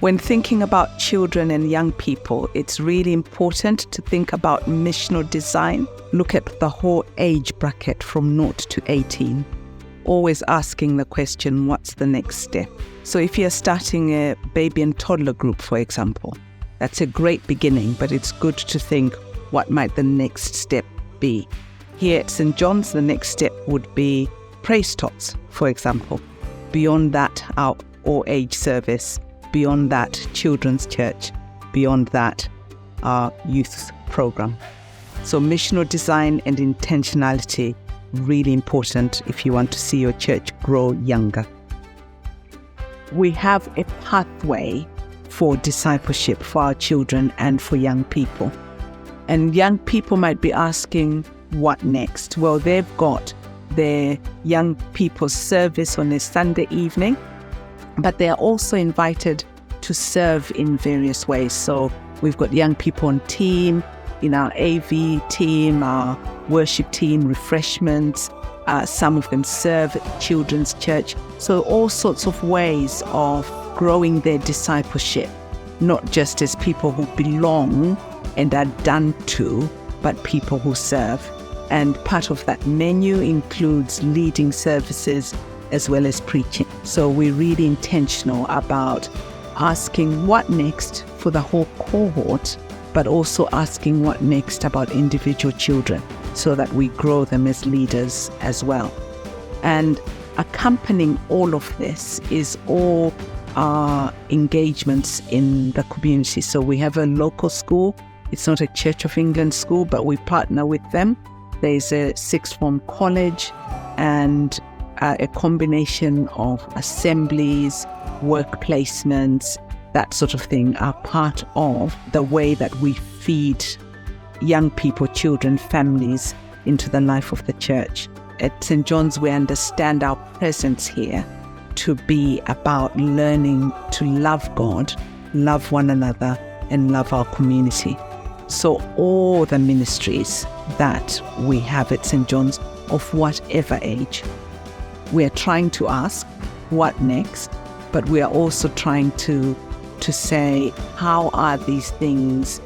When thinking about children and young people, it's really important to think about missional design. Look at the whole age bracket from 0 to 18. Always asking the question, what's the next step? So if you're starting a baby and toddler group, for example, that's a great beginning, but it's good to think, what might the next step be? Here at St. John's, the next step would be praise talks, for example. Beyond that, our all-age service. Beyond that, children's church. Beyond that, our youth program. So missional design and intentionality, really important if you want to see your church grow younger. We have a pathway for discipleship for our children and for young people. And young people might be asking, what next? Well, they've got their young people's service on a Sunday evening, but they are also invited to serve in various ways. So we've got young people on team, in our AV team, our worship team, refreshments. Some of them serve at children's church. So all sorts of ways of growing their discipleship, not just as people who belong and are done to, but people who serve. And part of that menu includes leading services as well as preaching. So we're really intentional about asking what next for the whole cohort, but also asking what next about individual children so that we grow them as leaders as well. And accompanying all of this is all our engagements in the community. So we have a local school. It's not a Church of England school, but we partner with them. There's a sixth form college and a combination of assemblies, work placements, that sort of thing are part of the way that we feed young people, children, families into the life of the church. At St. John's, we understand our presence here to be about learning to love God, love one another, and love our community. So all the ministries that we have at St. John's, of whatever age, we are trying to ask, what next? But we are also trying to say, how are these things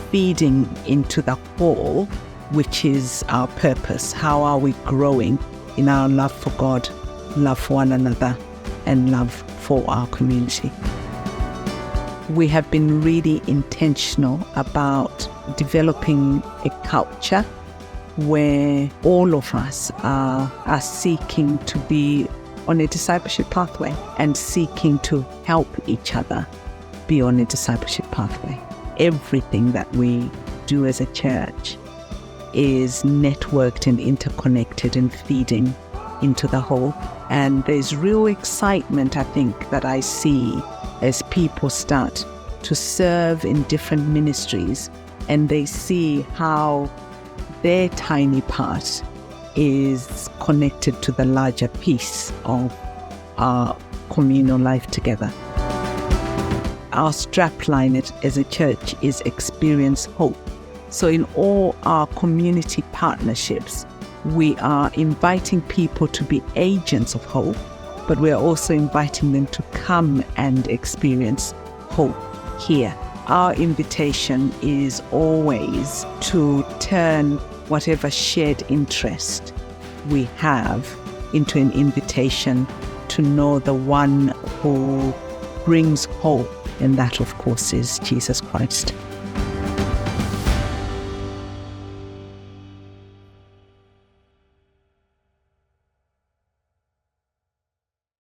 feeding into the whole, which is our purpose? How are we growing in our love for God, love for one another, and love for our community? We have been really intentional about developing a culture where all of us are seeking to be on a discipleship pathway and seeking to help each other be on a discipleship pathway. Everything that we do as a church is networked and interconnected and feeding into the whole. And there's real excitement, I think, that I see as people start to serve in different ministries and they see how their tiny part is connected to the larger piece of our communal life together. Our strapline as a church is experience hope. So in all our community partnerships, we are inviting people to be agents of hope, but we are also inviting them to come and experience hope here. Our invitation is always to turn whatever shared interest we have into an invitation to know the one who brings hope, and that, of course, is Jesus Christ.